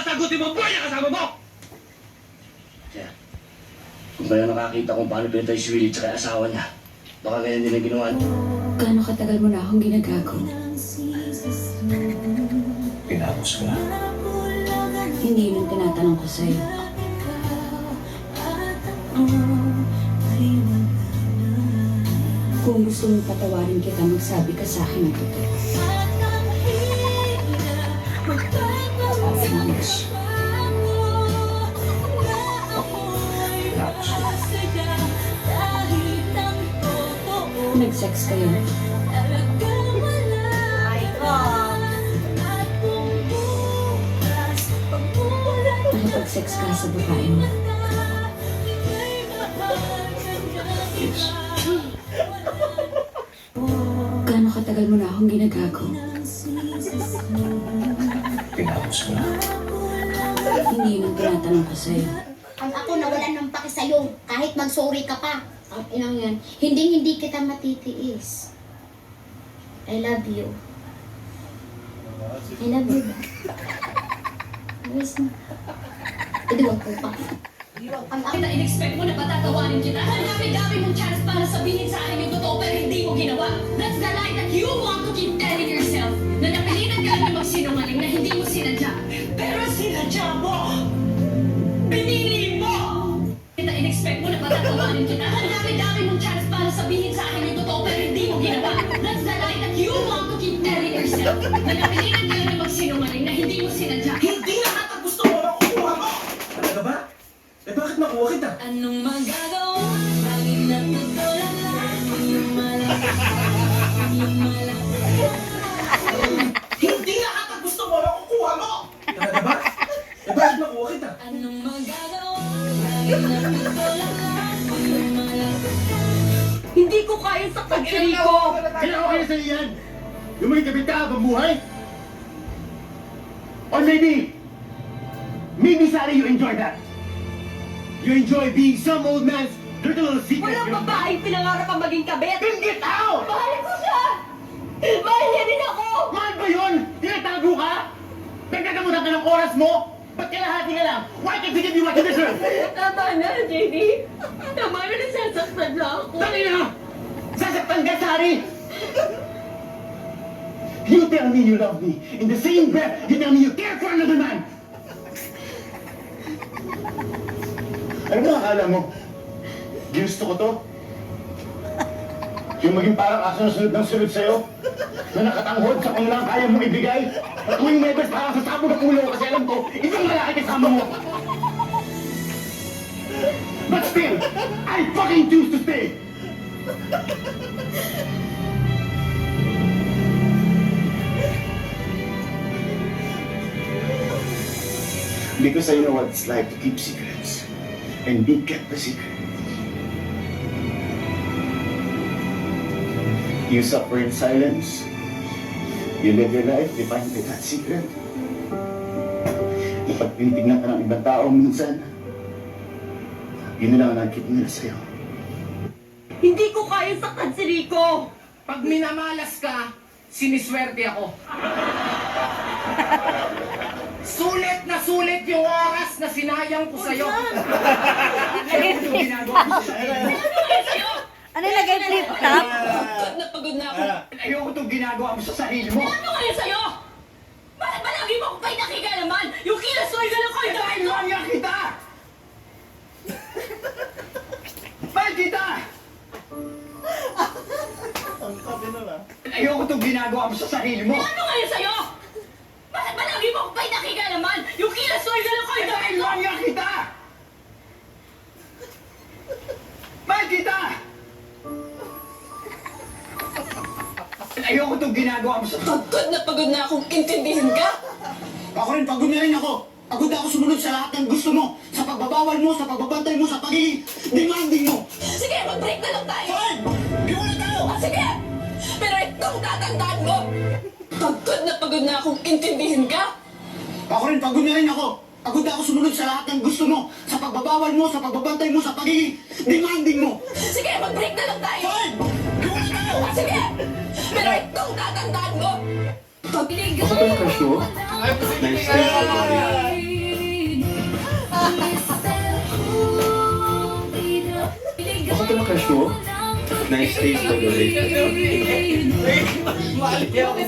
sasagutin mo buhay na kasama mo! Kaya, kung kaya nakakita kung paano pinatay si Willie at asawa niya, baka ganyan din ang ginawa niya. Gaano katagal mo na akong ginagago? Pinapos ka na. Hindi yun ang tinatanong ko sa'yo. Kung gusto mong patawarin kita, magsabi ka sa akin ng totoo. Pinapos ka. Nag-sex kayo. Nakipag-sex ka sa babae mo. Yes. Gaano katagal mo na akong ginagago? Pinapos ka na. Hindi yun ang tinatanong ko sa'yo. Ang ako nawalan ng paki sa'yo, kahit mag-sorry ka pa. Ang inang yan, hindi kita matitiis. I love you. I love you ba? Yes na. Iduwag ko pa. Ang ako Kita in-expect mo na patatawarin kita. Hanapin-dami mong chance para sabihin sa akin yung totoo pero hindi mo ginawa. That's the lie that you want to keep telling yourself. Na napilitan ka lang na magsinungaling na hindi mo sinadya. Pero sinadya mo! Pinili mo! Kita in-expect mo na patatawarin kita. Hanapin-dami mong chance para sabihin sa akin yung totoo pero hindi mo ginawa. That's the lie that you want to keep telling yourself. Na napilitan ka lang na magsinungaling na hindi mo sinadya. Hindi na kita gusto mo makukuha mo! Talaga ba? Eh bakit makuha kita? Anong magagawa? Lagi natutulala. Yung Hindi na kita gusto mo makukuha mo! Talaga ba? Eh bakit makuha kita? Anong magagawa? Lagi natutulala. Yung Hindi ko kaya sa sarili ko! Kailangan ko kayo sa iyan! Yung may kapit ka habang buhay? Or maybe Sally, you enjoy that. You enjoy being some old man's dirty little secret. Walang babaeng pinangarap ang maging kabit! Then get out! Mahal ko siya! Mahal niya din ako! Mahal ba yun? Tinatago ka? Nagkakamutan ka ng oras mo? Ba't kalahati ka lang? Why can't you give me what you deserve? Tama na, JD! Tama na, nasasaktan na ako! Dali na! Sasaktan ka, Sari! You tell me you love me. In the same breath, you tell me you care for another man. Ano ba akala mo? Ginusto ko to? Yung maging parang aso na sunod ng sunod sa'yo? Na nakatanghod sa kung lang kaya mong ibigay? At tuwing may best parang sasabog ang ulo kasi alam ko, isang lalaki kasama mo. But still, I fucking choose to stay. Because I know what it's like to keep secrets and be kept a secret. You suffer in silence. You live your life defined by that secret. Kapag tinitignan ka ng ibang tao minsan, yun na lang ang nakikita nila sa'yo. Hindi ko kaya saktan si Rico! Pag minamalas ka, siniswerte ako. Sulit yung oras na sinayang ko sa'yo. Ayoko yung ginagawa mo sa sarili mo. Ano lagay flip top? Pagod na pagod na ako. Ayoko itong ginagawa mo sa sarili mo. Ano kaya sa'yo? Bakit ba lagi mo akong pinakikalaman? Yung kinasuay ka lang kayo dahil ko! Kaya kita! Bakit kita? Ayoko itong ginagawa mo sa sarili mo. Ano kaya sa'yo? Bakit ba lagi mo akong pinakikalaman? Yung kinasuay ka lang kayo dahil ko! Kaya kita! Bakit kita? Ayoko itong ginagawa mo sa... Pagod na akong intindihin ka! Ako rin, pagod na rin ako. Pagod ako sumunod sa lahat ng gusto mo. Sa pagbabawal mo, sa pagbabantay mo, sa pagiging demanding mo. Sige, mag-break na lang tayo! Fine! Gawin na tayo! Sige! Pero itong tatandaan mo! Pagod na akong intindihin ka! Ako rin, pagod na rin ako. Pagod ako sumunod sa lahat ng gusto mo. Sa pagbabawal mo, sa pagbabantay mo, sa pagiging demanding mo. Sige, mag-break na lang tayo! Fine! Gawin na tayo! Sige! Pero itong tatandaan mo! Ako ba yung crush mo? Nice to meet you, buddy. pala crush mo? Nice taste by the way. Mali ako.